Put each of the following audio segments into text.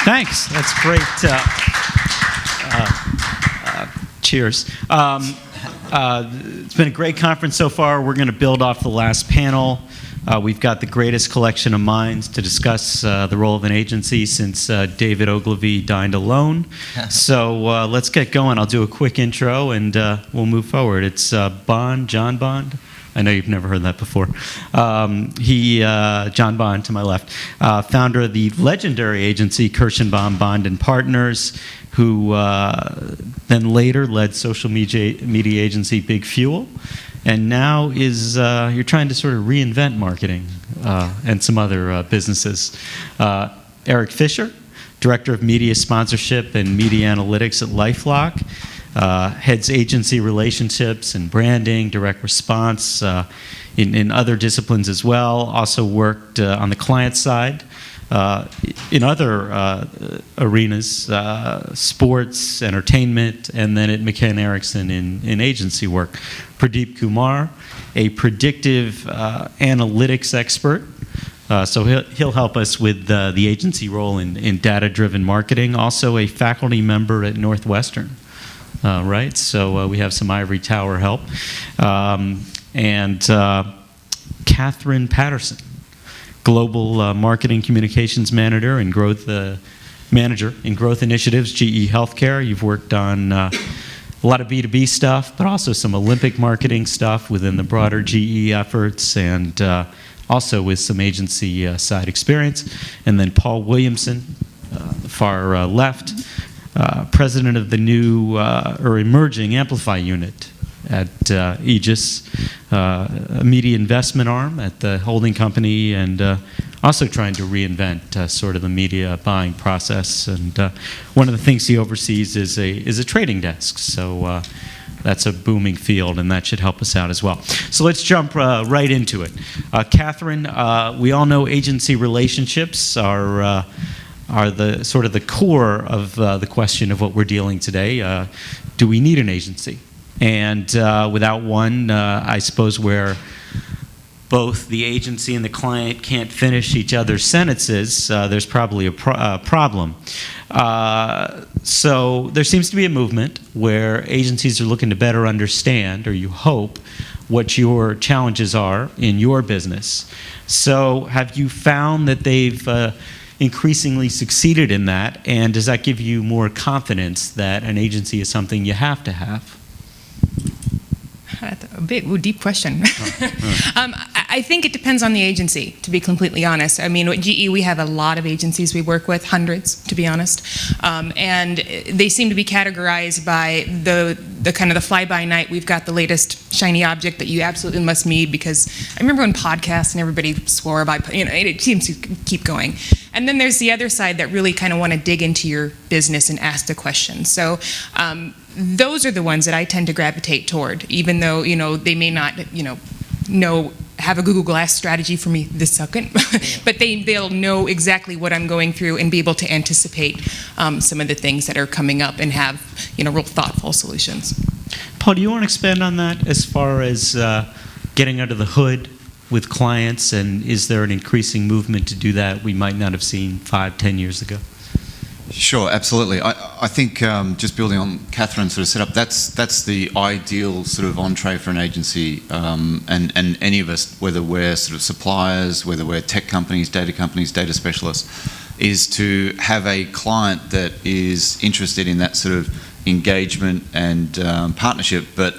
Thanks. That's great. Cheers. It's been a great conference so far. We're going to build off the last panel. We've got the greatest collection of minds to discuss the role of an agency since David Ogilvy dined alone. So let's get going. I'll do a quick intro and we'll move forward. It's John Bond. I know you've never heard that before. John Bond to my left, founder of the legendary agency Kirschenbaum Bond and Partners, who then later led social media agency Big Fuel, and now is you're trying to sort of reinvent marketing and some other businesses. Eric Fisher, director of media sponsorship and media analytics at LifeLock. Heads agency relationships and branding, direct response in other disciplines as well. Also worked on the client side in other arenas, sports, entertainment, and then at McCann Erickson in agency work. Pradeep Kumar, a predictive analytics expert. So he'll help us with the agency role in data-driven marketing. Also a faculty member at Northwestern. Right, so we have some ivory tower help. And Catherine Patterson, global marketing communications manager and growth initiatives, GE Healthcare. You've worked on a lot of B2B stuff, but also some Olympic marketing stuff within the broader GE efforts, and also with some agency side experience. And then Paul Williamson, the far left. President of the new or emerging Amplify unit at Aegis, a media investment arm at the holding company, and also trying to reinvent sort of the media buying process. And one of the things he oversees is a trading desk. So that's a booming field, and that should help us out as well. So let's jump right into it. Catherine, we all know agency relationships are the sort of the core of the question of what we're dealing today. Do we need an agency? And without one, I suppose where both the agency and the client can't finish each other's sentences, there's probably a problem. So there seems to be a movement where agencies are looking to better understand, or you hope, what your challenges are in your business. So have you found that they've increasingly succeeded in that, and does that give you more confidence that an agency is something you have to have? That's a big, deep question. I think it depends on the agency, to be completely honest. I mean, at GE, we have a lot of agencies we work with, hundreds, to be honest. And they seem to be categorized by the kind of the fly-by-night. We've got the latest shiny object that you absolutely must need, because I remember when podcasts and everybody swore by, it seems to keep going. And then there's the other side that really kind of want to dig into your business and ask the questions. So those are the ones that I tend to gravitate toward, even though, they may not, have a Google Glass strategy for me this second, but they'll know exactly what I'm going through and be able to anticipate some of the things that are coming up and have, real thoughtful solutions. Paul, do you want to expand on that as far as getting under the hood with clients, and is there an increasing movement to do that we might not have seen 5-10 years ago? Sure, absolutely. I think just building on Catherine's sort of setup, that's the ideal sort of entree for an agency, and any of us, whether we're sort of suppliers, whether we're tech companies, data specialists, is to have a client that is interested in that sort of engagement and partnership, but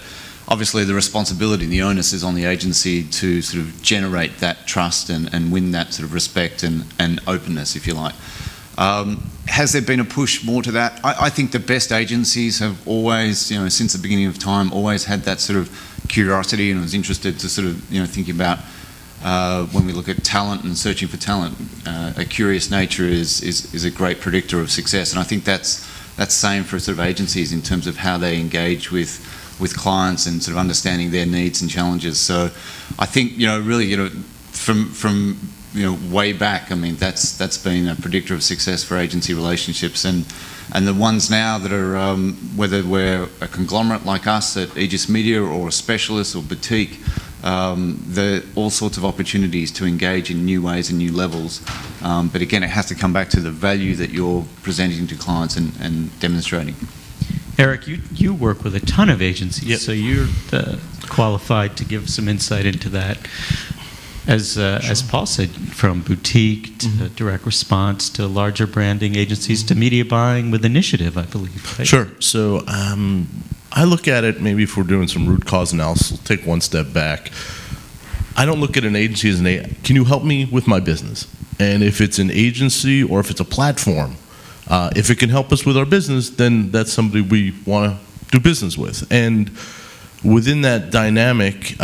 obviously the responsibility, the onus is on the agency to sort of generate that trust and win that sort of respect and openness, if you like. Has there been a push more to that? I think the best agencies have always, since the beginning of time, always had that sort of curiosity and was interested to sort of, think about when we look at talent and searching for talent. A curious nature is a great predictor of success, and I think that's same for sort of agencies in terms of how they engage with clients and sort of understanding their needs and challenges. So I think, really, from way back, I mean, that's been a predictor of success for agency relationships, and the ones now that are, whether we're a conglomerate like us at Aegis Media or a specialist or boutique, there are all sorts of opportunities to engage in new ways and new levels. But again, it has to come back to the value that you're presenting to clients and demonstrating. Eric, you work with a ton of agencies, Yep. so you're qualified to give some insight into that. As Paul said, from boutique to direct response to larger branding agencies to media buying with initiative, I believe. Right? Sure. So I look at it, maybe if we're doing some root cause analysis, we'll take one step back. I don't look at an agency as can you help me with my business? And if it's an agency or if it's a platform, if it can help us with our business, then that's somebody we want to do business with. And within that dynamic,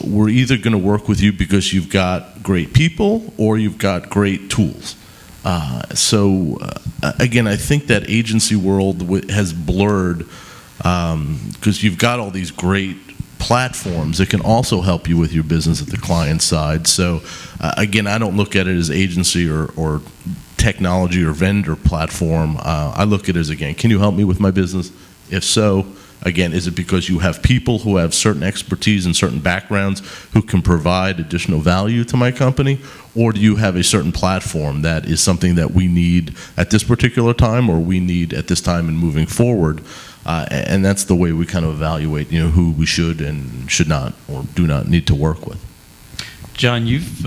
we're either going to work with you because you've got great people or you've got great tools. Again, I think that agency world has blurred because you've got all these great platforms that can also help you with your business at the client side. So again, I don't look at it as agency or technology or vendor platform. I look at it as, again, can you help me with my business? If so, again, is it because you have people who have certain expertise and certain backgrounds who can provide additional value to my company? Or do you have a certain platform that is something that we need at this particular time or we need at this time and moving forward? And that's the way we kind of evaluate, who we should and should not or do not need to work with. John, you've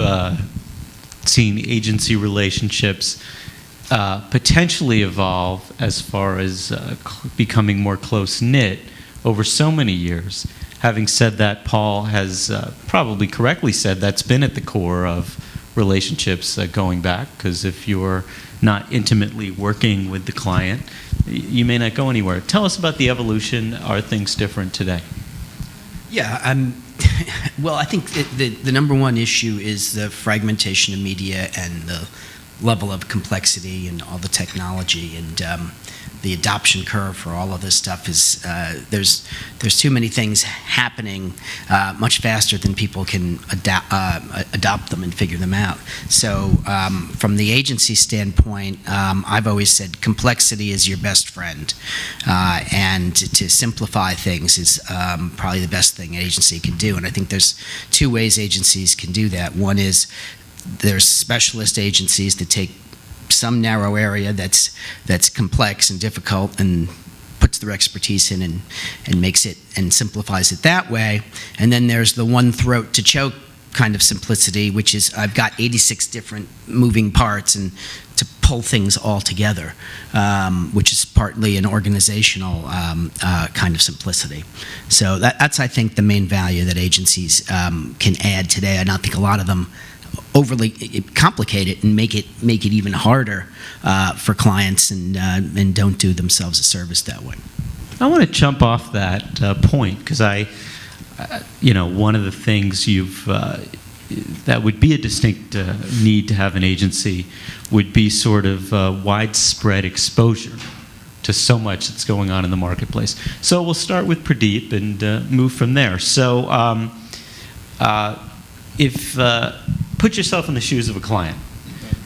seen agency relationships potentially evolve as far as becoming more close-knit over so many years. Having said that, Paul has probably correctly said that's been at the core of relationships going back, because if you're not intimately working with the client, you may not go anywhere. Tell us about the evolution. Are things different today? Yeah, well, I think the number one issue is the fragmentation of media and the level of complexity and all the technology, and the adoption curve for all of this stuff is there's too many things happening much faster than people can adopt them and figure them out. So from the agency standpoint, I've always said complexity is your best friend, and to simplify things is probably the best thing an agency can do. And I think there's two ways agencies can do that. One is there's specialist agencies that take some narrow area that's complex and difficult and puts their expertise in and makes it and simplifies it that way. And then there's the one throat to choke kind of simplicity, which is I've got 86 different moving parts and to pull things all together, which is partly an organizational kind of simplicity. So that's, I think, the main value that agencies can add today. I don't think a lot of them overly complicate it and make it even harder for clients and don't do themselves a service that way. I want to jump off that point because one of the things that would be a distinct need to have an agency would be sort of widespread exposure to so much that's going on in the marketplace. So we'll start with Pradeep and move from there. So put yourself in the shoes of a client.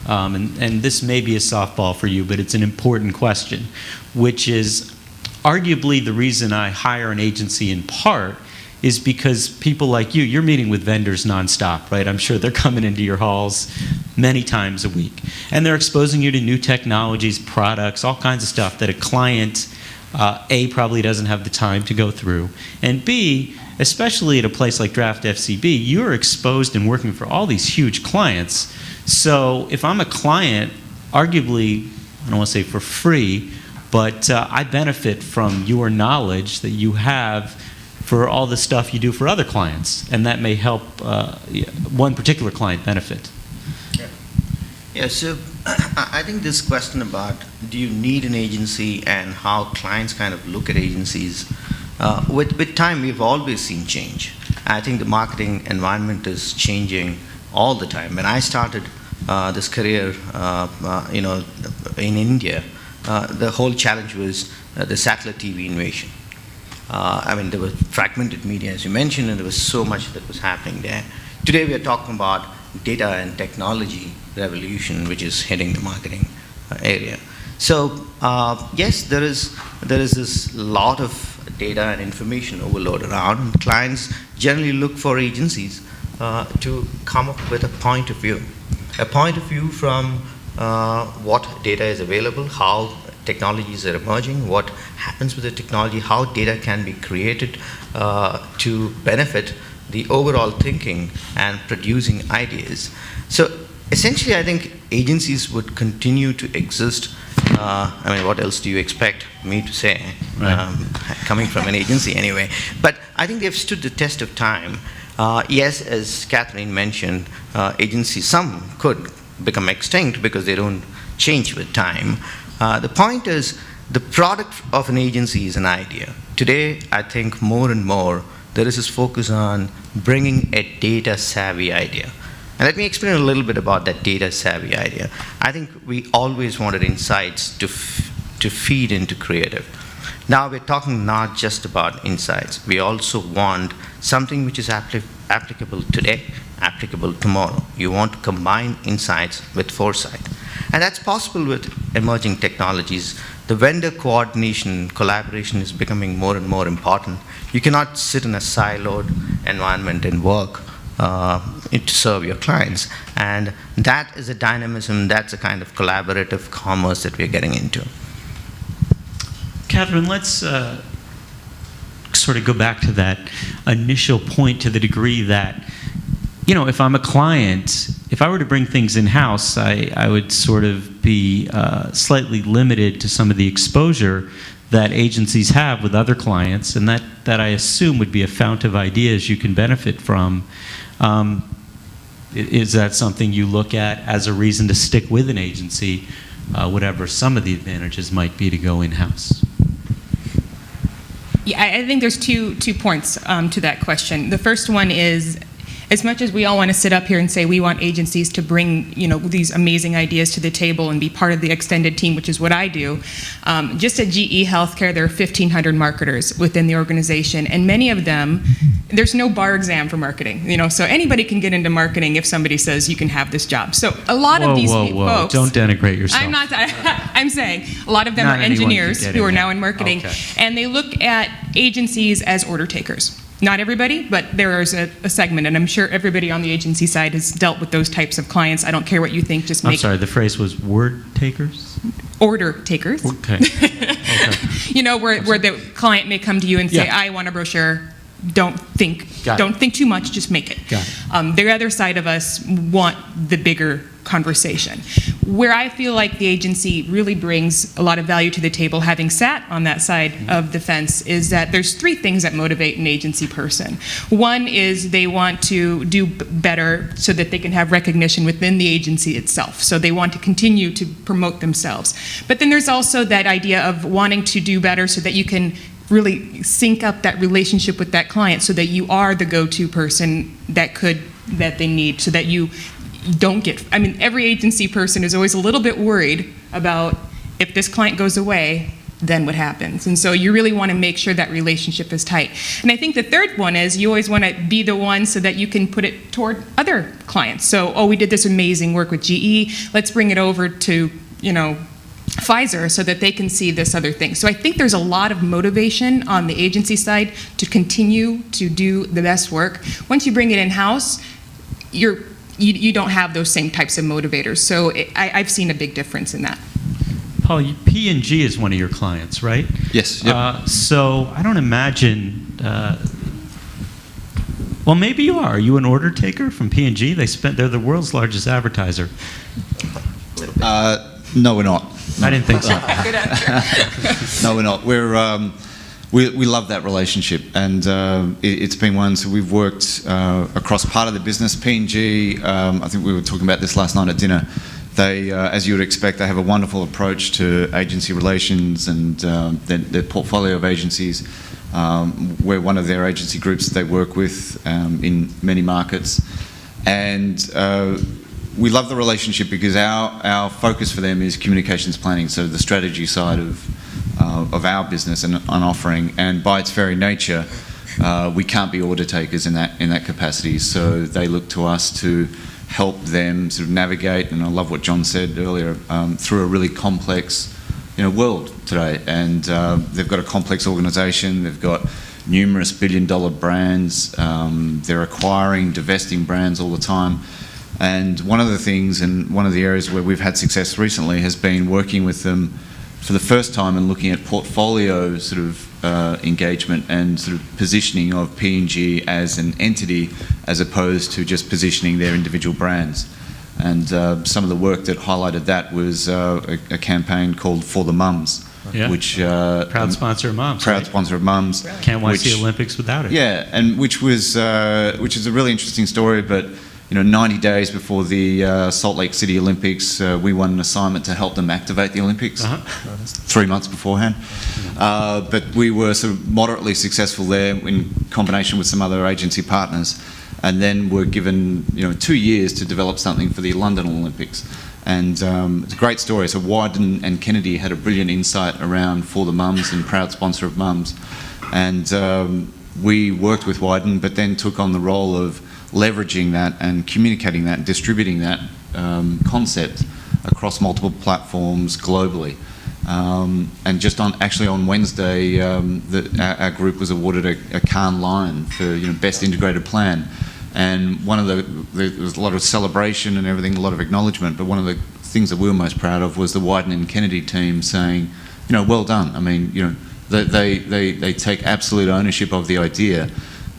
And this may be a softball for you, but it's an important question, which is arguably the reason I hire an agency in part is because people like you, you're meeting with vendors nonstop, right? I'm sure they're coming into your halls many times a week. And they're exposing you to new technologies, products, all kinds of stuff that a client, A, probably doesn't have the time to go through, and B, especially at a place like Draft FCB, you're exposed and working for all these huge clients. So if I'm a client, arguably, I don't want to say for free, but I benefit from your knowledge that you have for all the stuff you do for other clients, and that may help one particular client benefit. Yeah, so I think this question about do you need an agency and how clients kind of look at agencies, with time we've always seen change. I think the marketing environment is changing all the time. When I started this career, in India, the whole challenge was the satellite TV invasion. There was fragmented media, as you mentioned, and there was so much that was happening there. Today we are talking about data and technology revolution, which is hitting the marketing area. So yes, there is this lot of data and information overload around, and clients generally look for agencies to come up with a point of view from what data is available, how technologies are emerging, what happens with the technology, how data can be created to benefit the overall thinking and producing ideas. So essentially, I think agencies would continue to exist. I mean, what else do you expect me to say? Right. Coming from an agency anyway. But I think they've stood the test of time. Yes, as Catherine mentioned, agencies, some could become extinct because they don't change with time. The point is, the product of an agency is an idea. Today, I think more and more, there is this focus on bringing a data-savvy idea. And let me explain a little bit about that data-savvy idea. I think we always wanted insights to feed into creative. Now we're talking not just about insights. We also want something which is applicable today, applicable tomorrow. You want to combine insights with foresight. And that's possible with emerging technologies. The vendor coordination, collaboration is becoming more and more important. You cannot sit in a siloed environment and work to serve your clients. And that is a dynamism, that's a kind of collaborative commerce that we're getting into. Catherine, let's sort of go back to that initial point to the degree that, you know, if I'm a client, if I were to bring things in-house, I would sort of be slightly limited to some of the exposure that agencies have with other clients, and that I assume would be a fount of ideas you can benefit from. Is that something you look at as a reason to stick with an agency, whatever some of the advantages might be to go in-house? Yeah, I think there's two points to that question. The first one is, as much as we all want to sit up here and say we want agencies to bring, you know, these amazing ideas to the table and be part of the extended team, which is what I do, just at GE Healthcare, there are 1,500 marketers within the organization, and many of them, there's no bar exam for marketing, you know, so anybody can get into marketing if somebody says you can have this job. So a lot of these folks... Don't denigrate yourself. I'm not, I'm saying a lot of them Not are anyone engineers can get who in are there. now in marketing, Okay. and they look at agencies as order takers. Not everybody, but there is a segment, and I'm sure everybody on the agency side has dealt with those types of clients. I don't care what you think, just I'm make sorry, the phrase was word takers? order takers. Okay. Okay. You know, where the client may come to you and say, Yeah. I want a brochure. Don't think too much, just make it. Got it. The other side of us want the bigger conversation. Where I feel like the agency really brings a lot of value to the table, having sat on that side of the fence, is that there's three things that motivate an agency person. One is they want to do better so that they can have recognition within the agency itself. So they want to continue to promote themselves. But then there's also that idea of wanting to do better so that you can really sync up that relationship with that client so that you are the go-to person that they need, so that you don't get, I mean, every agency person is always a little bit worried about if this client goes away, then what happens? And so you really want to make sure that relationship is tight. And I think the third one is you always want to be the one so that you can put it toward other clients. So, oh, we did this amazing work with GE, let's bring it over to, you know, Pfizer so that they can see this other thing. So I think there's a lot of motivation on the agency side to continue to do the best work. Once you bring it in-house, you don't have those same types of motivators. So I've seen a big difference in that. Paul, P&G is one of your clients, right? Yes. Yep. So I don't imagine... well, maybe you are. Are you an order taker from P&G? They're the world's largest advertiser. No, we're not. I didn't think so. Good answer. No, we're not. We love that relationship, and it's been one. So we've worked across part of the business. P&G, I think we were talking about this last night at dinner. They, as you would expect, they have a wonderful approach to agency relations and their portfolio of agencies. We're one of their agency groups that they work with in many markets, and we love the relationship because our focus for them is communications planning, so the strategy side of our business and offering, and by its very nature, we can't be order takers in that capacity. So they look to us to help them sort of navigate, and I love what John said earlier, through a really complex world today, and they've got a complex organisation. They've got numerous billion-dollar brands. They're acquiring, divesting brands all the time. And one of the things, and one of the areas where we've had success recently, has been working with them for the first time and looking at portfolio sort of engagement and sort of positioning of P&G as an entity, as opposed to just positioning their individual brands. And some of the work that highlighted that was a campaign called For the Mums, which proud sponsor of Mums. Proud sponsor of Mums. Can't watch the Olympics without it. Yeah, and which is a really interesting story. But 90 days before the Salt Lake City Olympics, we won an assignment to help them activate the Olympics. 3 months beforehand. But we were sort of moderately successful there in combination with some other agency partners. And then were given 2 years to develop something for the London Olympics. And it's a great story. So Wyden and Kennedy had a brilliant insight around For the Mums and proud sponsor of Mums. And we worked with Wyden, but then took on the role of leveraging that and communicating that and distributing that concept across multiple platforms globally. And just on Wednesday, our group was awarded a Cannes Lion for best integrated plan. And there was a lot of celebration and everything, a lot of acknowledgement. But one of the things that we were most proud of was the Wyden and Kennedy team saying, well done. I mean, they take absolute ownership of the idea,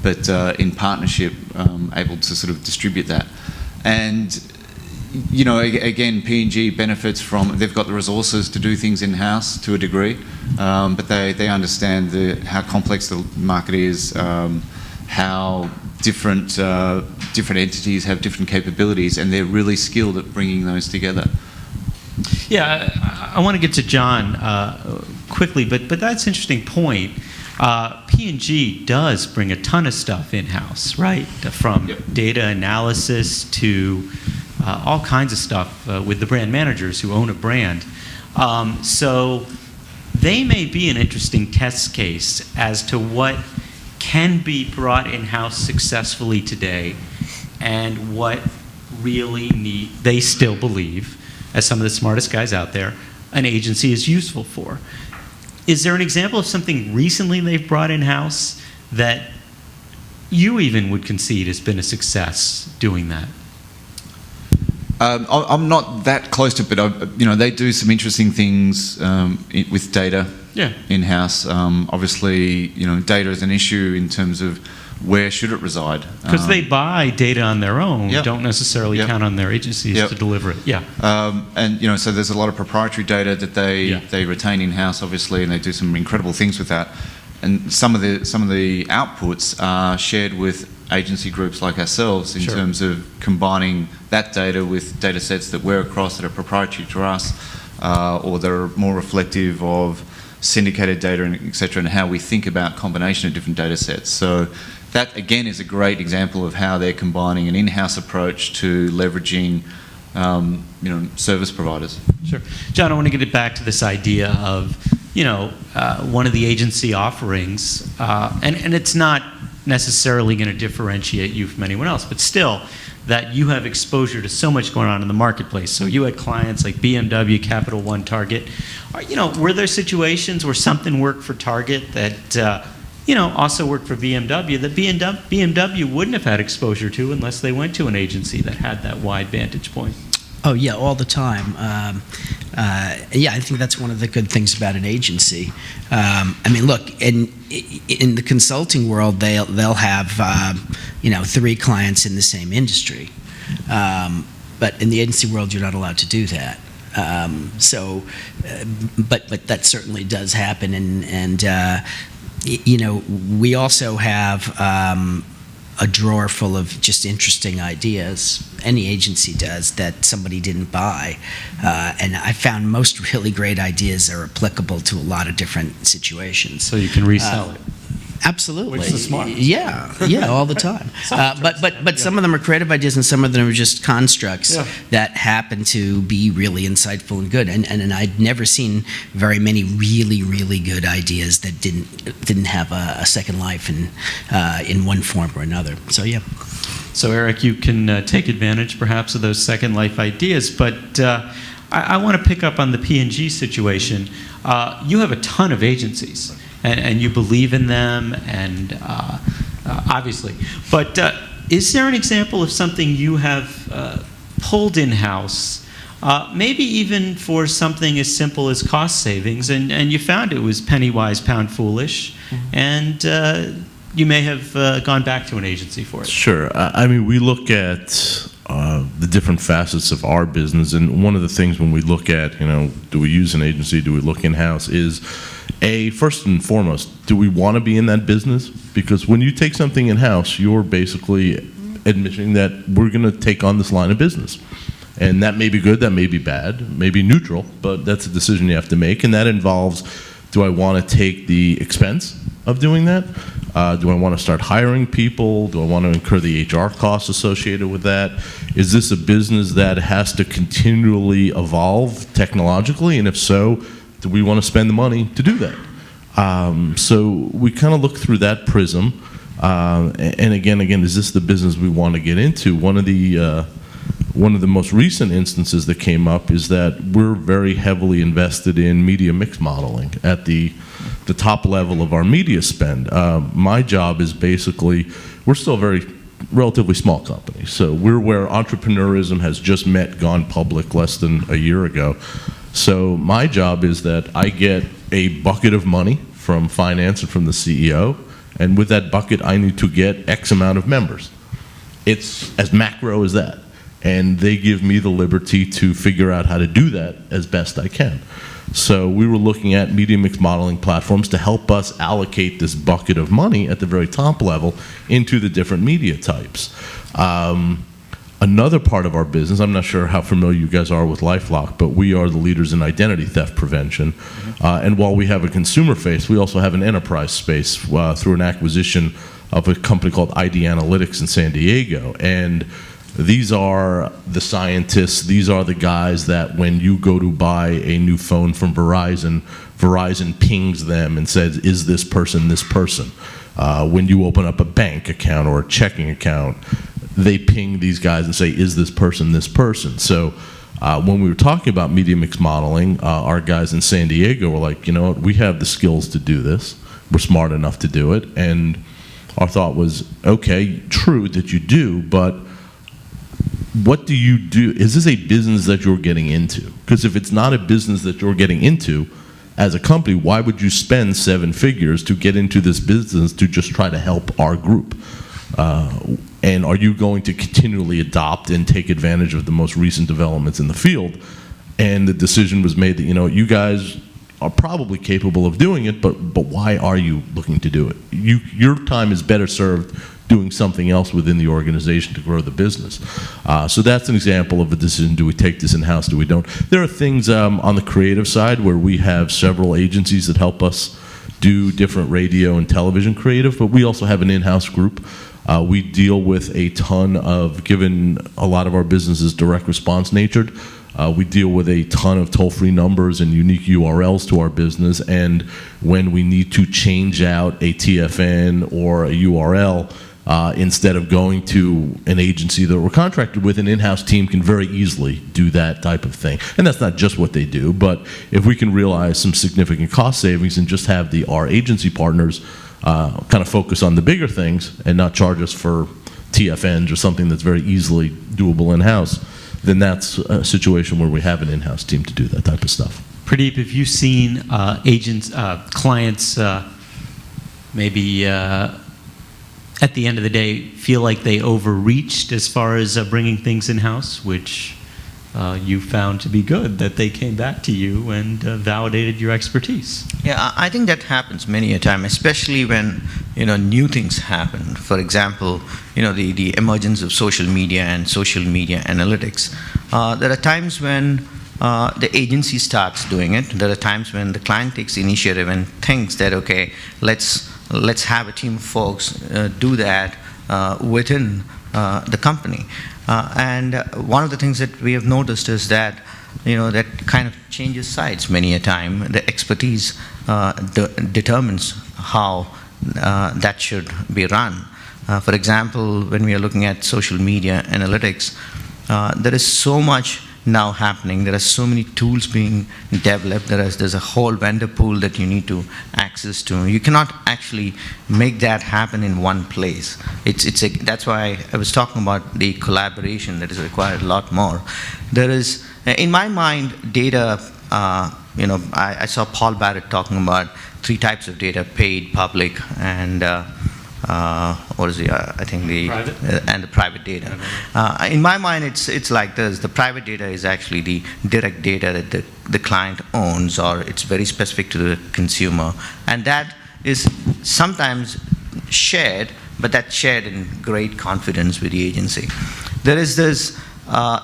but in partnership, able to sort of distribute that. And again, P&G benefits from, they've got the resources to do things in-house to a degree, but they understand how complex the market is, how different entities have different capabilities, and they're really skilled at bringing those together. Yeah, I want to get to John quickly, but that's an interesting point. P&G does bring a ton of stuff in-house, right? From data analysis to all kinds of stuff with the brand managers who own a brand. So they may be an interesting test case as to what can be brought in-house successfully today and what really they still believe, as some of the smartest guys out there, an agency is useful for. Is there an example of something recently they've brought in-house that you even would concede has been a success doing that? I'm not that close to it, but they do some interesting things with data in-house. Obviously, data is an issue in terms of where should it reside. Because they buy data on their own, don't necessarily count on their agencies to deliver it. And so there's a lot of proprietary data that they retain in-house, obviously, and they do some incredible things with that. And some of the outputs are shared with agency groups like ourselves in terms of combining that data with data sets that we're across that are proprietary to us, or that are more reflective of syndicated data, and et cetera, and how we think about combination of different data sets. So that, again, is a great example of how they're combining an in-house approach to leveraging service providers. Sure. John, I want to get it back to this idea of, one of the agency offerings, and it's not necessarily going to differentiate you from anyone else, but still, that you have exposure to so much going on in the marketplace. So you had clients like BMW, Capital One, Target. Were there situations where something worked for Target that, also worked for BMW that BMW wouldn't have had exposure to unless they went to an agency that had that wide vantage point? Oh, yeah, all the time. I think that's one of the good things about an agency. Look, in the consulting world, they'll have 3 clients in the same industry, but in the agency world, you're not allowed to do that. But that certainly does happen, and we also have a drawer full of just interesting ideas. Any agency does that somebody didn't buy, and I found most really great ideas are applicable to a lot of different situations. So you can resell it. Absolutely. Which is smart. Yeah, all the time. But some of them are creative ideas, and some of them are just constructs that happen to be really insightful and good. And I'd never seen very many really, really good ideas that didn't have a second life in one form or another. So yeah. So Eric, you can take advantage perhaps of those second life ideas, but I want to pick up on the P&G situation. You have a ton of agencies, and you believe in them, and obviously. But is there an example of something you have pulled in-house, maybe even for something as simple as cost savings, and you found it was penny wise, pound foolish, and you may have gone back to an agency for it? Sure. I mean, we look at the different facets of our business, and one of the things when we look at, do we use an agency, do we look in-house, is first and foremost, do we want to be in that business? Because when you take something in-house, you're basically admitting that we're going to take on this line of business. And that may be good, that may be bad, maybe neutral, but that's a decision you have to make, and that involves, do I want to take the expense of doing that? Do I want to start hiring people? Do I want to incur the HR costs associated with that? Is this a business that has to continually evolve technologically? And if so, do we want to spend the money to do that? So we kind of look through that prism. And again, is this the business we want to get into? One of the most recent instances that came up is that we're very heavily invested in media mix modeling at the top level of our media spend. My job is basically, we're still a very relatively small company, so we're where entrepreneurism has just gone public less than a year ago. So my job is that I get a bucket of money from finance and from the CEO, and with that bucket I need to get X amount of members. It's as macro as that. And they give me the liberty to figure out how to do that as best I can. So we were looking at media mix modeling platforms to help us allocate this bucket of money at the very top level into the different media types. Another part of our business, I'm not sure how familiar you guys are with LifeLock, but we are the leaders in identity theft prevention. And while we have a consumer face, we also have an enterprise space through an acquisition of a company called ID Analytics in San Diego. And these are the scientists, these are the guys that when you go to buy a new phone from Verizon, Verizon pings them and says, is this person this person? When you open up a bank account or a checking account, they ping these guys and say, is this person this person? So when we were talking about media mix modeling, our guys in San Diego were like, you know what, we have the skills to do this. We're smart enough to do it. And our thought was, okay, true that you do, but what do you do? Is this a business that you're getting into? Because if it's not a business that you're getting into as a company, why would you spend 7 figures to get into this business to just try to help our group? And are you going to continually adopt and take advantage of the most recent developments in the field? And the decision was made that, you guys are probably capable of doing it, but why are you looking to do it? Your time is better served doing something else within the organization to grow the business. So that's an example of a decision. Do we take this in-house? Do we don't? There are things on the creative side where we have several agencies that help us do different radio and television creative, but we also have an in-house group. We deal with a ton of, given a lot of our business is direct response natured, we deal with a ton of toll-free numbers and unique URLs to our business, and when we need to change out a TFN or a URL, instead of going to an agency that we're contracted with, an in-house team can very easily do that type of thing. And that's not just what they do, but if we can realize some significant cost savings and just have our agency partners kind of focus on the bigger things and not charge us for TFNs or something that's very easily doable in-house, then that's a situation where we have an in-house team to do that type of stuff. Pradeep, have you seen clients maybe at the end of the day feel like they overreached as far as bringing things in-house, which you found to be good, that they came back to you and validated your expertise? Yeah, I think that happens many a time, especially when new things happen. For example, the emergence of social media and social media analytics. There are times when the agency starts doing it. There are times when the client takes initiative and thinks that, okay, let's have a team of folks do that within the company. And one of the things that we have noticed is that that kind of changes sides many a time. The expertise determines how that should be run. For example, when we are looking at social media analytics, there is so much now happening. There are so many tools being developed. There's a whole vendor pool that you need to access to. You cannot actually make that happen in one place. That's why I was talking about the collaboration that is required a lot more. There is, in my mind, data, I saw Paul Barrett talking about 3 types of data: paid, public, and what is I think private? And the private data. In my mind, it's like this. The private data is actually the direct data that the client owns, or it's very specific to the consumer, and that is sometimes shared, but that's shared in great confidence with the agency. There is this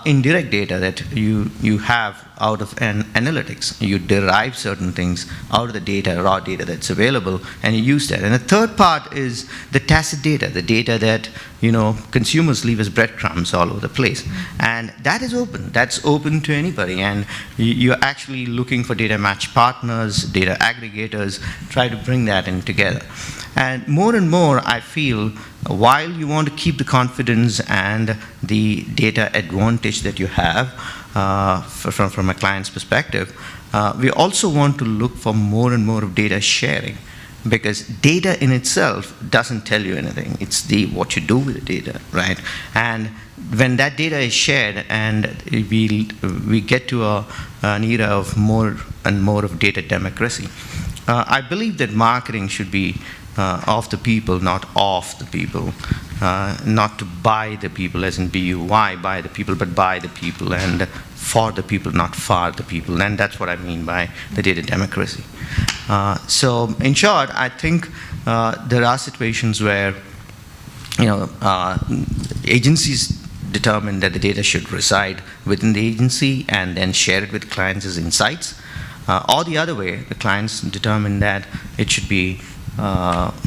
indirect data that you have out of analytics. You derive certain things out of the data, raw data that's available, and you use that. And the third part is the tacit data, the data that consumers leave as breadcrumbs all over the place. And that is open. That's open to anybody. And you're actually looking for data match partners, data aggregators, try to bring that in together. And more, I feel, while you want to keep the confidence and the data advantage that you have from a client's perspective, we also want to look for more and more of data sharing, because data in itself doesn't tell you anything. It's what you do with the data, right? And when that data is shared, and we get to an era of more and more of data democracy, I believe that marketing should be of the people, not of the people. Not to buy the people, as in B-U-Y, buy the people, but by the people, and for the people, not for the people. And that's what I mean by the data democracy. So in short, I think there are situations where agencies determine that the data should reside within the agency and then share it with clients as insights. Or the other way, the clients determine that it should be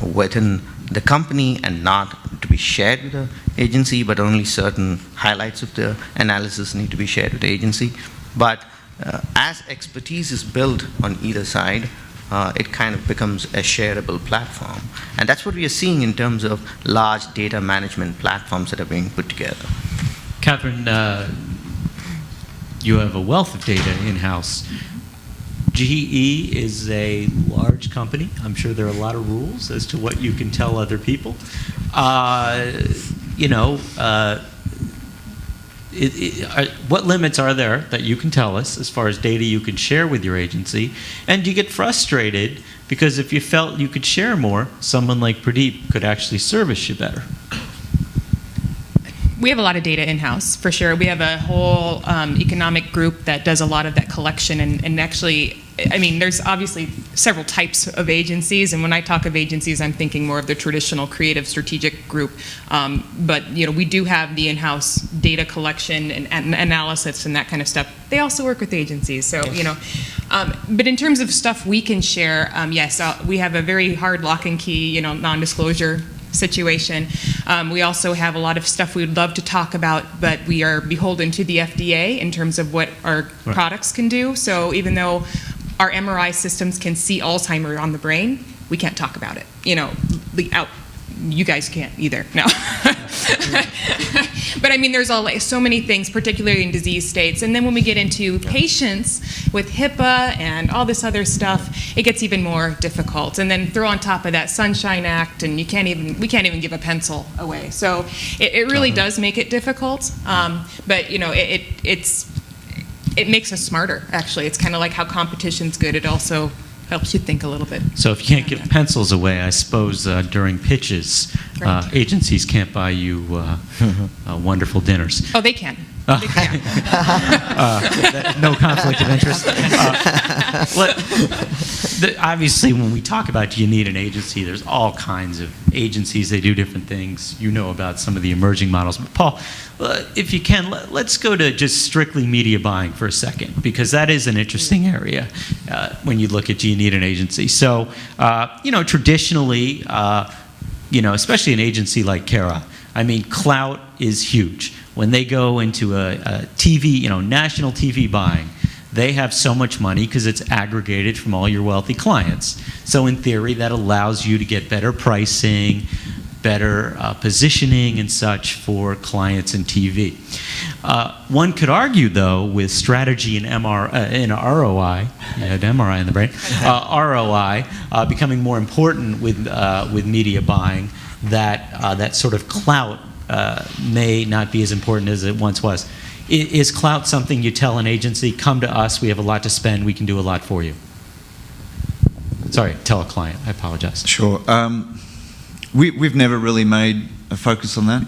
within the company and not to be shared with the agency, but only certain highlights of the analysis need to be shared with the agency. But as expertise is built on either side, it kind of becomes a shareable platform. And that's what we are seeing in terms of large data management platforms that are being put together. Catherine, you have a wealth of data in-house. GE is a large company. I'm sure there are a lot of rules as to what you can tell other people. What limits are there that you can tell us as far as data you can share with your agency? And do you get frustrated because if you felt you could share more, someone like Pradeep could actually service you better? We have a lot of data in-house, for sure. We have a whole economic group that does a lot of that collection, and actually, I mean, there's obviously several types of agencies, and when I talk of agencies, I'm thinking more of the traditional creative strategic group. But we do have the in-house data collection and analysis and that kind of stuff. They also work with agencies, so but in terms of stuff we can share, yes, we have a very hard lock and key, non-disclosure situation. We also have a lot of stuff we would love to talk about, but we are beholden to the FDA in terms of what our products can do. So even though our MRI systems can see Alzheimer's on the brain, we can't talk about it. You guys can't either, no. But I mean, there's so many things, particularly in disease states. And then when we get into patients with HIPAA and all this other stuff, it gets even more difficult. And then throw on top of that Sunshine Act, and we can't even give a pencil away. So it really does make it difficult. But it makes us smarter, actually. It's kind of like how competition's good. It also helps you think a little bit. So if you can't give pencils away, I suppose during pitches, agencies can't buy you wonderful dinners. Oh, they can. They can. No conflict of interest. Obviously, when we talk about do you need an agency, there's all kinds of agencies. They do different things. You know about some of the emerging models. But Paul, if you can, let's go to just strictly media buying for a second, because that is an interesting area when you look at do you need an agency. So, traditionally, especially an agency like Kara, I mean, clout is huge. When they go into a TV, national TV buying, they have so much money because it's aggregated from all your wealthy clients. So in theory, that allows you to get better pricing, better positioning and such for clients in TV. One could argue, though, with strategy and ROI, you had MRI in the brain, ROI becoming more important with media buying, that sort of clout may not be as important as it once was. Is clout something you tell an agency, come to us, we have a lot to spend, we can do a lot for you? Sorry, tell a client, I apologize. Sure. We've never really made a focus on that.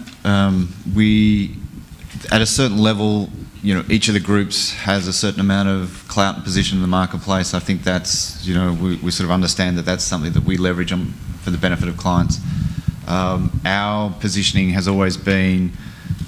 At a certain level, each of the groups has a certain amount of clout and position in the marketplace. I think that's, we sort of understand that that's something that we leverage on for the benefit of clients. Our positioning has always been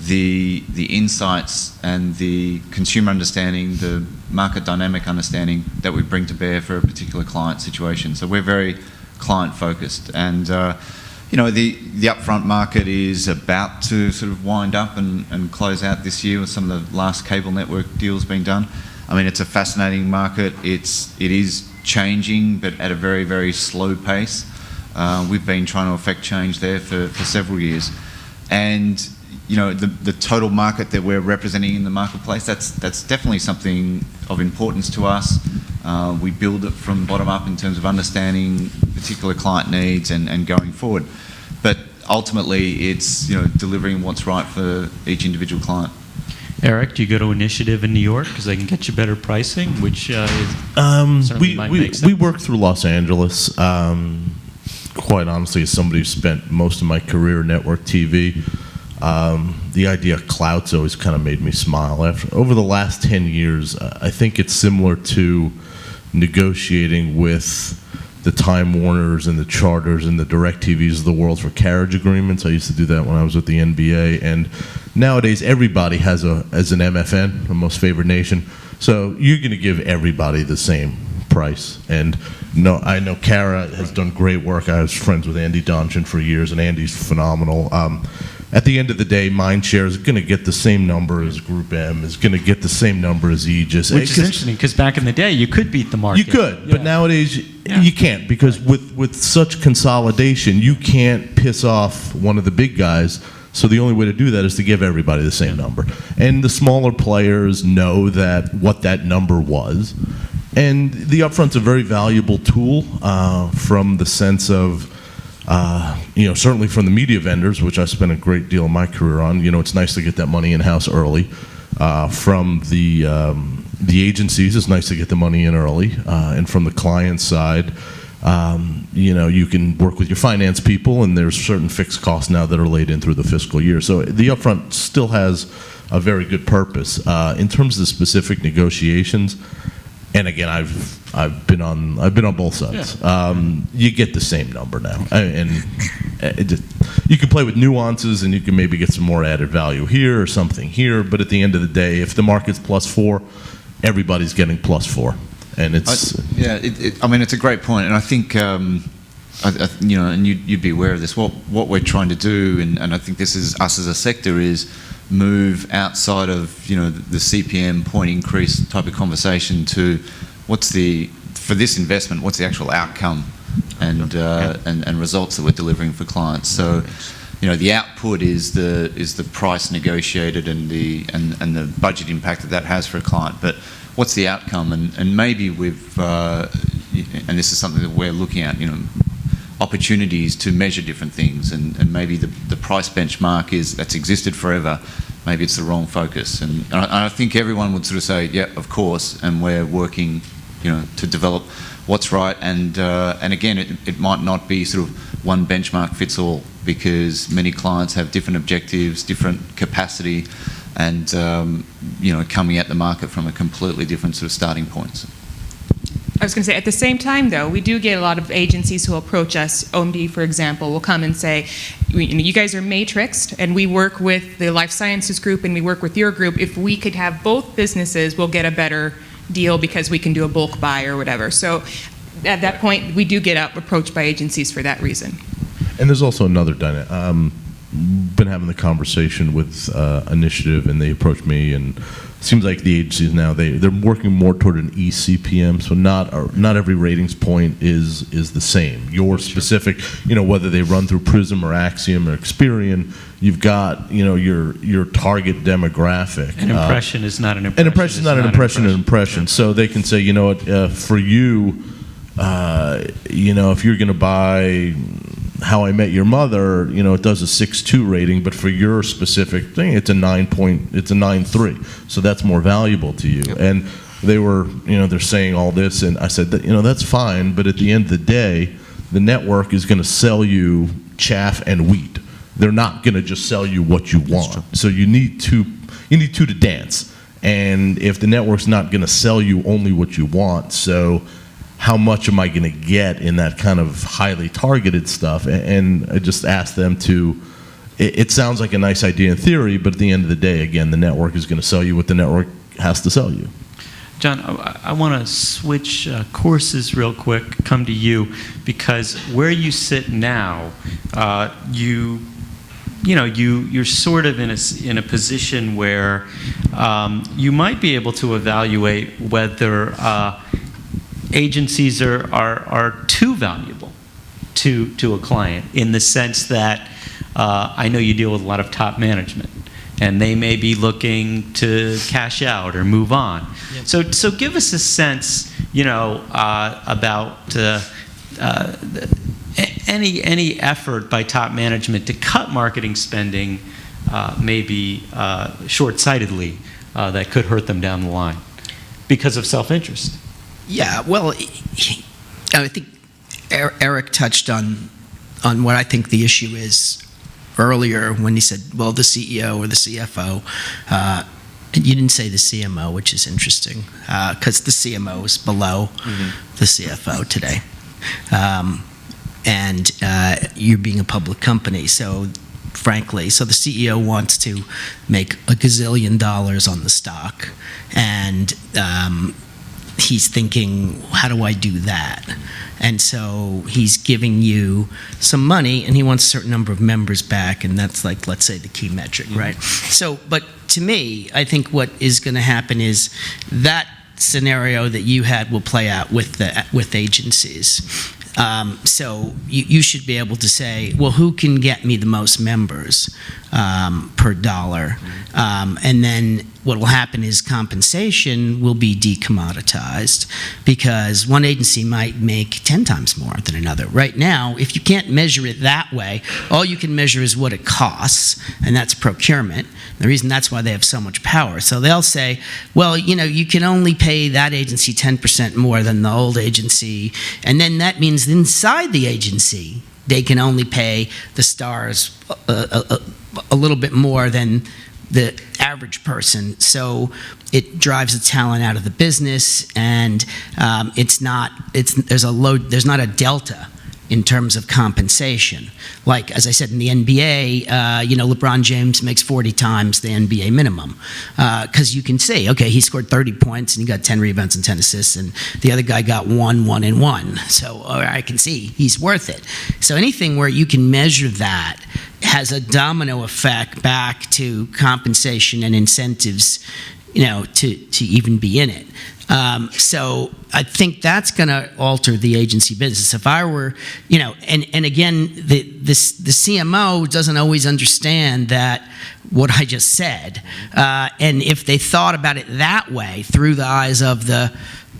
the insights and the consumer understanding, the market dynamic understanding that we bring to bear for a particular client situation. So we're very client focused, and the upfront market is about to sort of wind up and close out this year with some of the last cable network deals being done. I mean, it's a fascinating market. It is changing, but at a very, very slow pace. We've been trying to affect change there for several years, and the total market that we're representing in the marketplace, that's definitely something of importance to us. We build it from bottom up in terms of understanding particular client needs and going forward. But ultimately, it's delivering what's right for each individual client. Eric, do you go to Initiative in New York because they can get you better pricing, which certainly might make sense? We work through Los Angeles. Quite honestly, as somebody who spent most of my career in network TV, the idea of clout's always kind of made me smile. Over the last 10 years, I think it's similar to negotiating with the Time Warners and the Charters and the DirecTVs of the world for carriage agreements. I used to do that when I was with the NBA, and nowadays everybody has as an MFN, the most favored nation, so you're going to give everybody the same price. And I know Kara has done great work. I was friends with Andy Donchin for years, and Andy's phenomenal. At the end of the day, Mindshare is going to get the same number as Group M, is going to get the same number as Aegis. Which is interesting, because back in the day, you could beat the market. You could, but nowadays you can't, because with such consolidation, you can't piss off one of the big guys. So the only way to do that is to give everybody the same number. And the smaller players know what that number was. And the upfront's a very valuable tool from the sense of, certainly from the media vendors, which I spent a great deal of my career on. It's nice to get that money in-house early. From the agencies, it's nice to get the money in early. And from the client side, you can work with your finance people, and there's certain fixed costs now that are laid in through the fiscal year. So the upfront still has a very good purpose. In terms of the specific negotiations, and again, I've been on both sides. Yeah. You get the same number now, and you can play with nuances, and you can maybe get some more added value here or something here. But at the end of the day, if the market's +4, everybody's getting +4, and it's it's a great point, and I think and you'd be aware of this. What we're trying to do, and I think this is us as a sector, is move outside of the CPM point increase type of conversation to for this investment, what's the actual outcome and results that we're delivering for clients. So the output is the price negotiated and the budget impact that has for a client, but what's the outcome? And maybe and this is something that we're looking at, opportunities to measure different things, and maybe the price benchmark that's existed forever, maybe it's the wrong focus. And I think everyone would sort of say, yeah, of course, and we're working to develop what's right. And again, it might not be sort of one benchmark fits all, because many clients have different objectives, different capacity, and coming at the market from a completely different sort of starting point. I was going to say, at the same time, though, we do get a lot of agencies who approach us. OMD, for example, will come and say, you guys are matrixed, and we work with the life sciences group, and we work with your group. If we could have both businesses, we'll get a better deal because we can do a bulk buy or whatever. So at that point, we do get approached by agencies for that reason. And there's also another dynamic. Been having the conversation with Initiative, and they approached me, and seems like the agencies now, they're working more toward an eCPM, so not every ratings point is the same. Your specific, whether they run through Prism or Axiom or Experian, you've got, your target demographic. An impression is not an impression. An impression is not an impression, an impression. So they can say, for you, if you're going to buy How I Met Your Mother, it does a 6.2 rating, but for your specific thing, it's a 9.3. So that's more valuable to you. Yep. And they were, they're saying all this, and I said that, that's fine, but at the end of the day, the network is going to sell you chaff and wheat. They're not going to just sell you what you want. So you need two to dance. And if the network's not going to sell you only what you want, so how much am I going to get in that kind of highly targeted stuff? And I just asked them to, it sounds like a nice idea in theory, but at the end of the day, again, the network is going to sell you what the network has to sell you. John, I want to switch courses real quick, come to you, because where you sit now, you're sort of in a position where you might be able to evaluate whether agencies are too valuable to a client, in the sense that I know you deal with a lot of top management, and they may be looking to cash out or move on. Yep. So give us a sense, about any effort by top management to cut marketing spending, maybe short-sightedly, that could hurt them down the line because of self-interest. Yeah, well, I think Eric touched on what I think the issue is earlier when he said, well, the CEO or the CFO. And you didn't say the CMO, which is interesting, because the CMO is below the CFO today. And you're being a public company, so frankly, so the CEO wants to make $1 gazillion on the stock, and he's thinking, how do I do that? And so he's giving you some money, and he wants a certain number of members back, and that's like, let's say, the key metric, right? So, but to me, I think what is going to happen is that scenario that you had will play out with agencies. So you should be able to say, well, who can get me the most members per dollar? And then what will happen is compensation will be decommoditized, because one agency might make 10 times more than another. Right now, if you can't measure it that way, all you can measure is what it costs, and that's procurement. The reason that's why they have so much power. So they'll say, well, you can only pay that agency 10% more than the old agency, and then that means inside the agency, they can only pay the stars a little bit more than the average person. So it drives the talent out of the business, and there's not a delta in terms of compensation. Like, as I said, in the NBA, LeBron James makes 40 times the NBA minimum, because you can say, okay, he scored 30 points and he got 10 rebounds and 10 assists, and the other guy got 1, 1, and 1. So I can see he's worth it. So anything where you can measure that has a domino effect back to compensation and incentives, to even be in it. So I think that's going to alter the agency business. If I were, and again, the CMO doesn't always understand that what I just said. And if they thought about it that way, through the eyes of the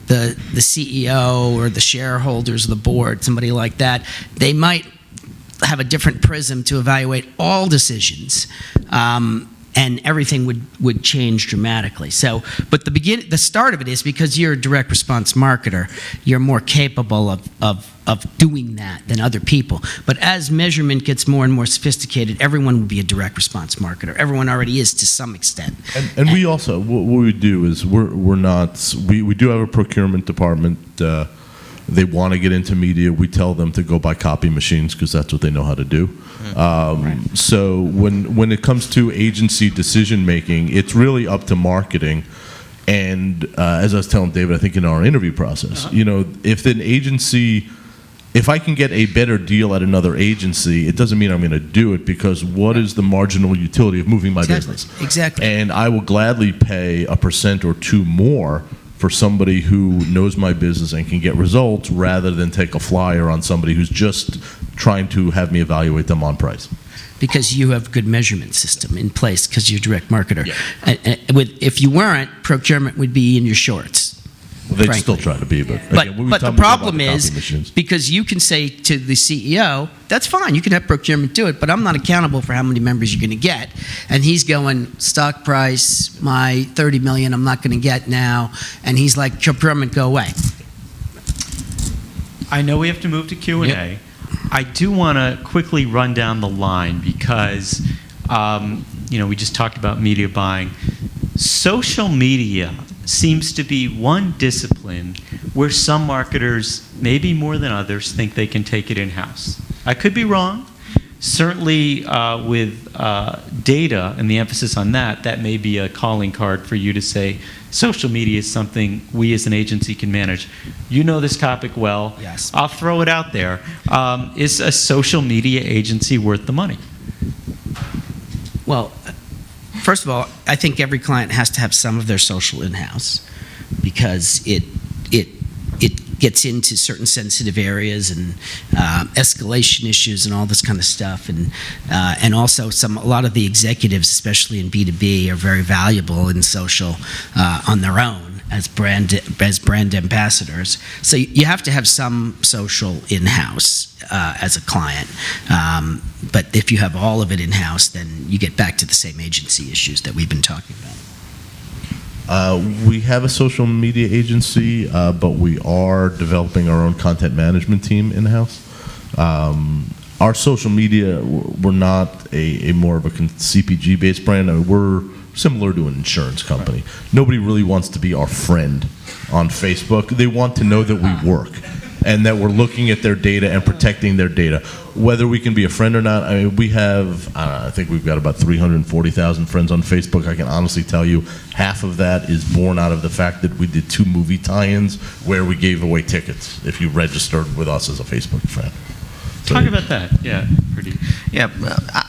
CEO or the shareholders of the board, somebody like that, they might have a different prism to evaluate all decisions. And everything would change dramatically. So, but the start of it is because you're a direct response marketer, you're more capable of doing that than other people. But as measurement gets more and more sophisticated, everyone will be a direct response marketer. Everyone already is to some extent. And we also, what we do is we do have a procurement department. They want to get into media. We tell them to go buy copy machines because that's what they know how to do. So when it comes to agency decision making, it's really up to marketing. And as I was telling David, I think in our interview process, if an agency if I can get a better deal at another agency, it doesn't mean I'm going to do it, because what is the marginal utility of moving my business? Exactly. And I will gladly pay 1% or 2% more for somebody who knows my business and can get results, rather than take a flyer on somebody who's just trying to have me evaluate them on price. Because you have a good measurement system in place, because you're a direct marketer. Yeah. If you weren't, procurement would be in your shorts. Well, they'd Frankly. still try to be, but But, again, we but talk the about problem the copy is, machines. because you can say to the CEO, that's fine, you can have procurement do it, but I'm not accountable for how many members you're going to get. And he's going, stock price, my 30 million, I'm not going to get now. And he's like, procurement, go away. I know we have to move to Q&A. Yep. I do want to quickly run down the line because, we just talked about media buying. Social media seems to be one discipline where some marketers, maybe more than others, think they can take it in-house. I could be wrong. Certainly with data and the emphasis on that, that may be a calling card for you to say, social media is something we as an agency can manage. You know this topic well. Yes. I'll throw it out there. Is a social media agency worth the money? Well, first of all, I think every client has to have some of their social in-house, because it gets into certain sensitive areas and escalation issues and all this kind of stuff, and also a lot of the executives, especially in B2B, are very valuable in social on their own as brand ambassadors. So you have to have some social in-house as a client. But if you have all of it in-house, then you get back to the same agency issues that we've been talking about. We have a social media agency, but we are developing our own content management team in-house. Our social media, we're not a more of a CPG-based brand. I mean, we're similar to an insurance company. Nobody really wants to be our friend on Facebook. They want to know that we work and that we're looking at their data and protecting their data. Whether we can be a friend or not, I mean, we have, I think we've got about 340,000 friends on Facebook. I can honestly tell you half of that is born out of the fact that we did 2 movie tie-ins where we gave away tickets if you registered with us as a Facebook friend. So, Talk about that. Yeah, pretty. Yeah,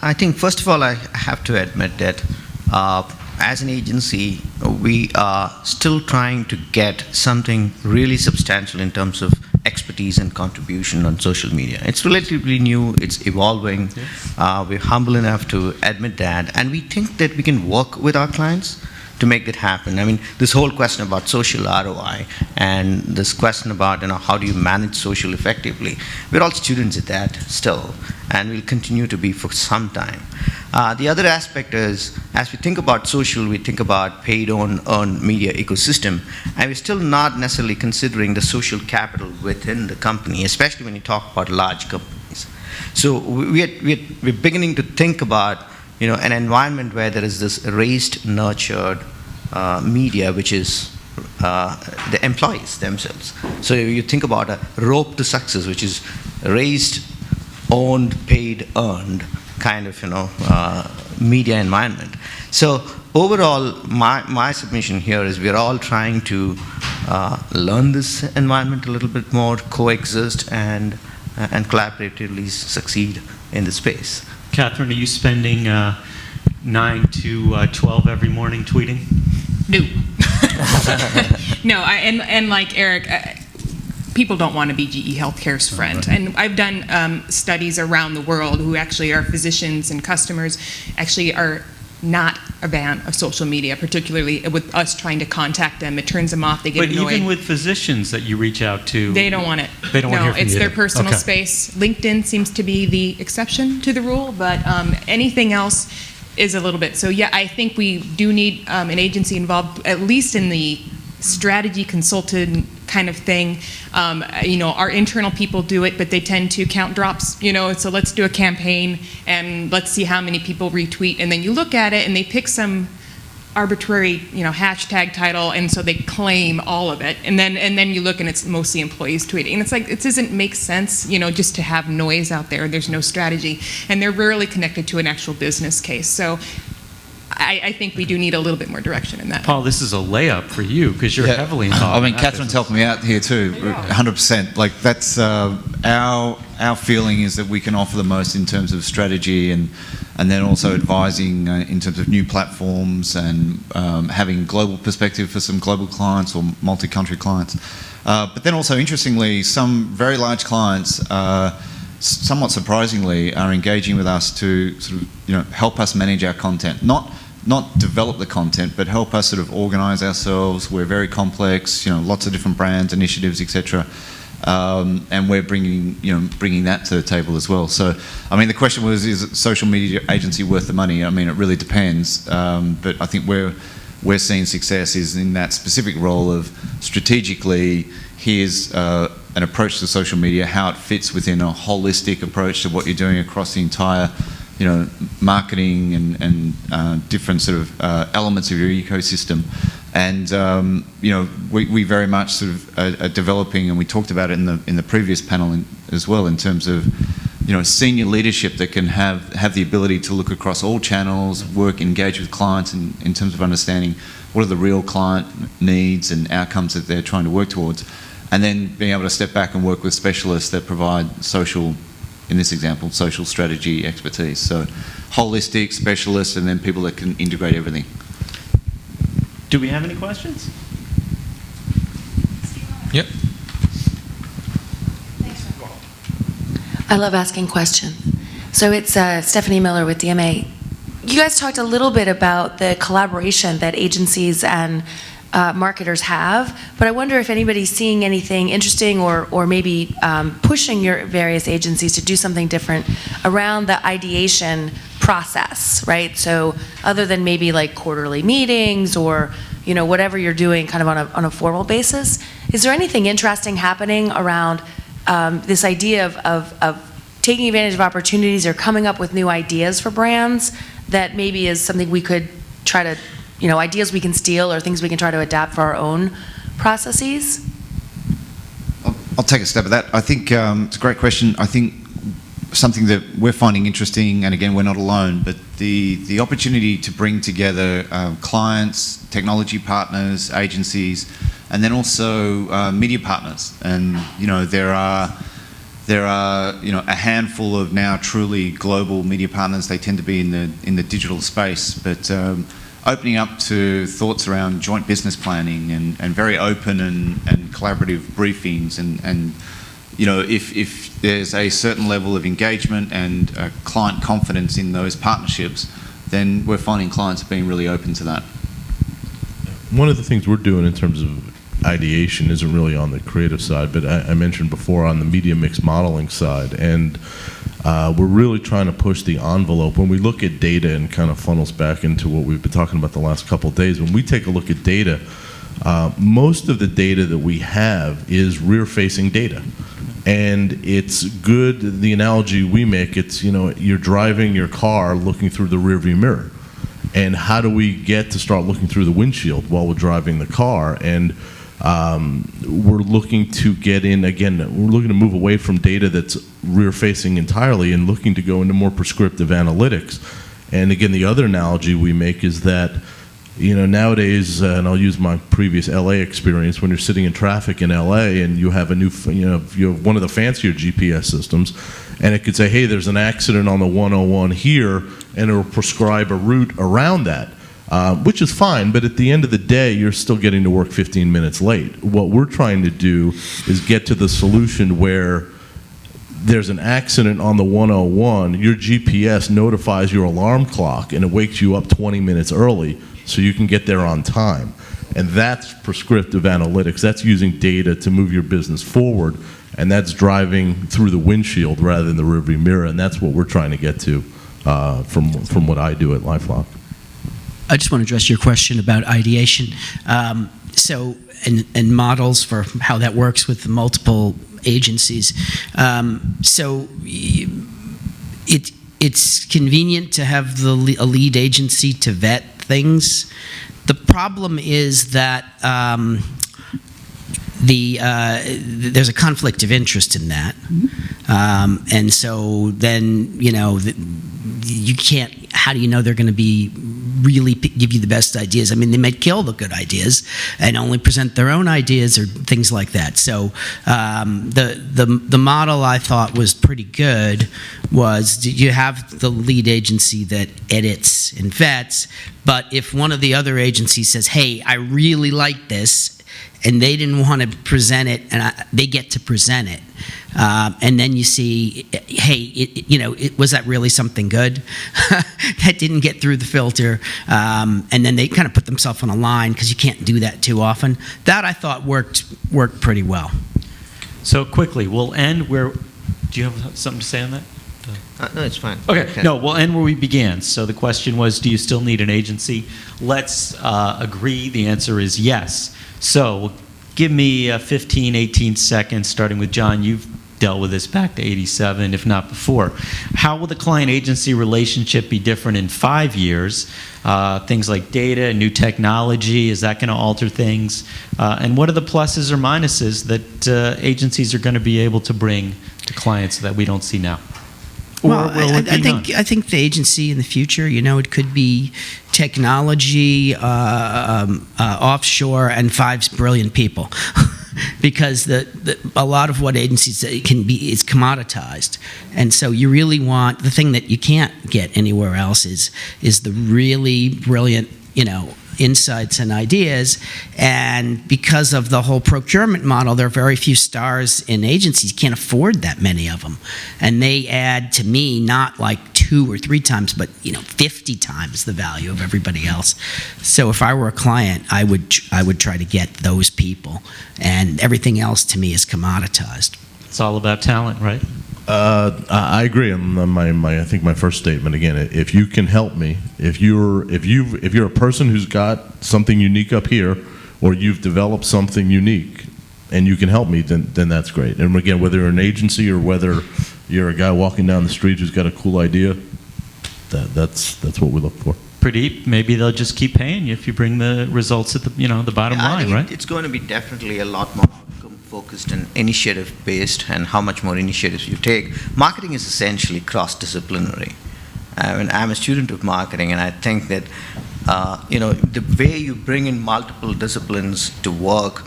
I think first of all I have to admit that as an agency we are still trying to get something really substantial in terms of expertise and contribution on social media. It's relatively new, it's evolving. We're humble enough to admit that, and we think that we can work with our clients to make that happen. I mean, this whole question about social ROI and this question about how do you manage social effectively, we're all students at that still, and we'll continue to be for some time. The other aspect is, as we think about social, we think about paid earned media ecosystem, and we're still not necessarily considering the social capital within the company, especially when you talk about large companies. So we're beginning to think about an environment where there is this raised, nurtured media, which is the employees themselves. So you think about a rope to success, which is raised, owned, paid, earned kind of media environment. So overall, my submission here is we're all trying to learn this environment a little bit more, coexist, and collaboratively succeed in the space. Catherine, are you spending 9 to 12 every morning tweeting? No. No, and like Eric, people don't want to be GE Healthcare's friend. And I've done studies around the world who actually are physicians and customers actually are not a fan of social media, particularly with us trying to contact them. It turns them off. They get annoyed. But even with physicians that you reach out to, they don't want it. They don't want to hear from it's you their either. personal Okay. space. LinkedIn seems to be the exception to the rule, but anything else is a little bit. So yeah, I think we do need an agency involved, at least in the strategy consultant kind of thing. Our internal people do it, but they tend to count drops, so let's do a campaign and let's see how many people retweet. And then you look at it and they pick some arbitrary, hashtag title, and so they claim all of it. And then you look and it's mostly employees tweeting. And it's like, it doesn't make sense, just to have noise out there. There's no strategy. And they're rarely connected to an actual business case. So I think we do need a little bit more direction in that. Paul, this is a layup for you because you're Yeah. heavily involved. I mean, in that Catherine's business. helping me out here too, 100%. Like that's our feeling is that we can offer the most in terms of strategy and then also advising in terms of new platforms and having global perspective for some global clients or multi-country clients. But then also, interestingly, some very large clients, somewhat surprisingly, are engaging with us to sort of help us manage our content. Not develop the content, but help us sort of organise ourselves. We're very complex, lots of different brands, initiatives, etc. And we're bringing that to the table as well. So, I mean, the question was, is a social media agency worth the money? I mean, it really depends. But I think we're seeing success is in that specific role of strategically, here's an approach to social media, how it fits within a holistic approach to what you're doing across the entire marketing and different sort of elements of your ecosystem. And we very much sort of are developing, and we talked about it in the previous panel as well, in terms of senior leadership that can have the ability to look across all channels, engage with clients in terms of understanding what are the real client needs and outcomes that they're trying to work towards, and then being able to step back and work with specialists that provide social, in this example, social strategy expertise. So holistic, specialists, and then people that can integrate everything. Do we have any questions? Yep. I love asking questions. So it's Stephanie Miller with DMA. You guys talked a little bit about the collaboration that agencies and marketers have, but I wonder if anybody's seeing anything interesting or maybe pushing your various agencies to do something different around the ideation process, right? So other than maybe like quarterly meetings or whatever you're doing kind of on a formal basis, is there anything interesting happening around this idea of taking advantage of opportunities or coming up with new ideas for brands that maybe is something we could try to, ideas we can steal or things we can try to adapt for our own processes? I'll take a stab at that. I think it's a great question. I think something that we're finding interesting, and again, we're not alone, but the opportunity to bring together clients, technology partners, agencies, and then also media partners. And there are a handful of now truly global media partners. They tend to be in the digital space, but opening up to thoughts around joint business planning and very open and collaborative briefings and if there's a certain level of engagement and client confidence in those partnerships, then we're finding clients being really open to that. One of the things we're doing in terms of ideation isn't really on the creative side, but I mentioned before on the media mix modeling side, and we're really trying to push the envelope. When we look at data and kind of funnels back into what we've been talking about the last couple of days, when we take a look at data, most of the data that we have is rear-facing data. And it's good, the analogy we make, it's, you're driving your car looking through the rearview mirror. And how do we get to start looking through the windshield while we're driving the car? And we're looking to get in, again, we're looking to move away from data that's rear-facing entirely and looking to go into more prescriptive analytics. And again, the other analogy we make is that, nowadays, and I'll use my previous LA experience, when you're sitting in traffic in LA and you have you have one of the fancier GPS systems, and it could say, hey, there's an accident on the 101 here, and it'll prescribe a route around that. Which is fine, but at the end of the day, you're still getting to work 15 minutes late. What we're trying to do is get to the solution where there's an accident on the 101, your GPS notifies your alarm clock and it wakes you up 20 minutes early so you can get there on time. And that's prescriptive analytics. That's using data to move your business forward, and that's driving through the windshield rather than the rearview mirror, and that's what we're trying to get to from what I do at LifeLock. I just want to address your question about ideation. And models for how that works with the multiple agencies. It's convenient to have a lead agency to vet things. The problem is that there's a conflict of interest in that. And so then, you can't, how do you know they're going to be really give you the best ideas. I mean, they might kill the good ideas and only present their own ideas or things like that. So the model I thought was pretty good was you have the lead agency that edits and vets, but if one of the other agencies says, hey, I really like this, and they didn't want to present it, and they get to present it. And then you see, hey, was that really something good? That didn't get through the filter. And then they kind of put themselves on a line because you can't do that too often. That I thought worked pretty well. So quickly, we'll end where, do you have something to say on that? No, it's fine. Okay, no, we'll end where we began. So the question was, do you still need an agency? Let's agree. The answer is yes. So give me 15, 18 seconds, starting with John. You've dealt with this back to 87, if not before. How will the client-agency relationship be different in 5 years? Things like data, new technology, is that going to alter things? And what are the pluses or minuses that agencies are going to be able to bring to clients that we don't see now? Well, I think the agency in the future, it could be technology, offshore, and 5 brilliant people, because a lot of what agencies can be is commoditized, and so you really want the thing that you can't get anywhere else is the really brilliant, insights and ideas. And because of the whole procurement model, there are very few stars in agencies. You can't afford that many of them, and they add, to me, not like 2 or 3 times, but 50 times the value of everybody else. So if I were a client, I would try to get those people, and everything else to me is commoditized. It's all about talent, right? I agree. I think my first statement again. If you can help me, if you're a person who's got something unique up here, or you've developed something unique, and you can help me, then that's great. And again, whether you're an agency or whether you're a guy walking down the street who's got a cool idea, that's what we look for. Pradeep, maybe they'll just keep paying you if you bring the results at the bottom line, right? It's going to be definitely a lot more focused and initiative-based, and how much more initiatives you take. Marketing is essentially cross-disciplinary. I'm a student of marketing, and I think that the way you bring in multiple disciplines to work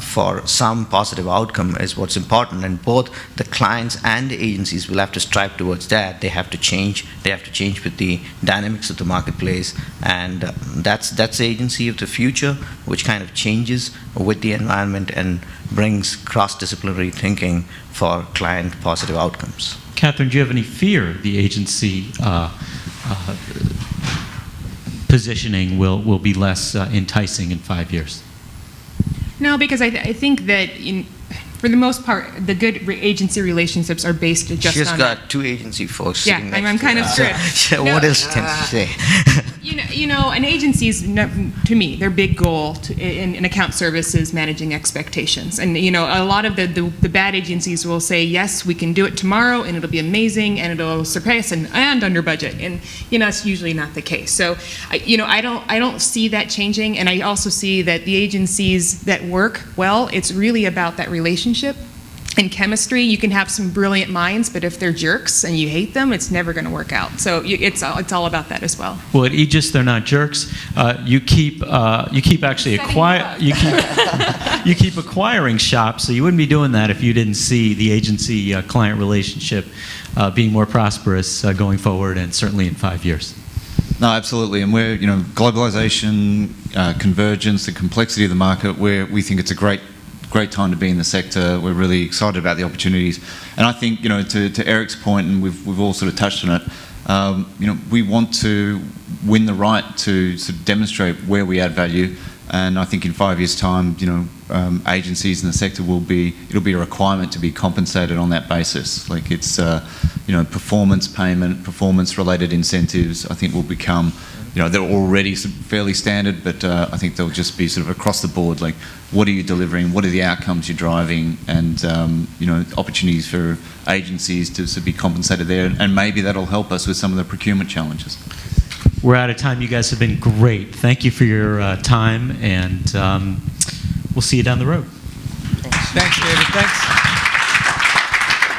for some positive outcome is what's important, and both the clients and the agencies will have to strive towards that. They have to change. They have to change with the dynamics of the marketplace, and that's the agency of the future, which kind of changes with the environment and brings cross-disciplinary thinking for client positive outcomes. Catherine, do you have any fear the agency positioning will be less enticing in 5 years? No, because I think that for the most part, the good agency relationships are based just on She's that. got 2 agency folks sitting next I'm to kind her. of screwed. What else can she say? An agency's, to me, their big goal in account services managing expectations. And, a lot of the bad agencies will say, yes, we can do it tomorrow, and it'll be amazing, and it'll surpass and under budget. And, it's usually not the case. So, I don't see that changing. And I also see that the agencies that work well, it's really about that relationship. In chemistry, you can have some brilliant minds, but if they're jerks and you hate them, it's never going to work out. So it's all about that as well. Well, at Aegis, they're not jerks. You keep actually you keep acquiring shops. So you wouldn't be doing that if you didn't see the agency client relationship being more prosperous going forward, and certainly in 5 years. No, absolutely. And we're, globalization, convergence, the complexity of the market, we think it's a great time to be in the sector. We're really excited about the opportunities. And I think, to Eric's point, and we've all sort of touched on it, we want to win the right to sort of demonstrate where we add value. And I think in 5 years' time, agencies in the sector it'll be a requirement to be compensated on that basis. Like it's, performance payment, performance-related incentives, I think will become, they're already fairly standard, but I think they'll just be sort of across the board, like what are you delivering, what are the outcomes you're driving, and opportunities for agencies to sort of be compensated there, and maybe that'll help us with some of the procurement challenges. We're out of time. You guys have been great. Thank you for your time, and we'll see you down the road. Thanks, David. Thanks.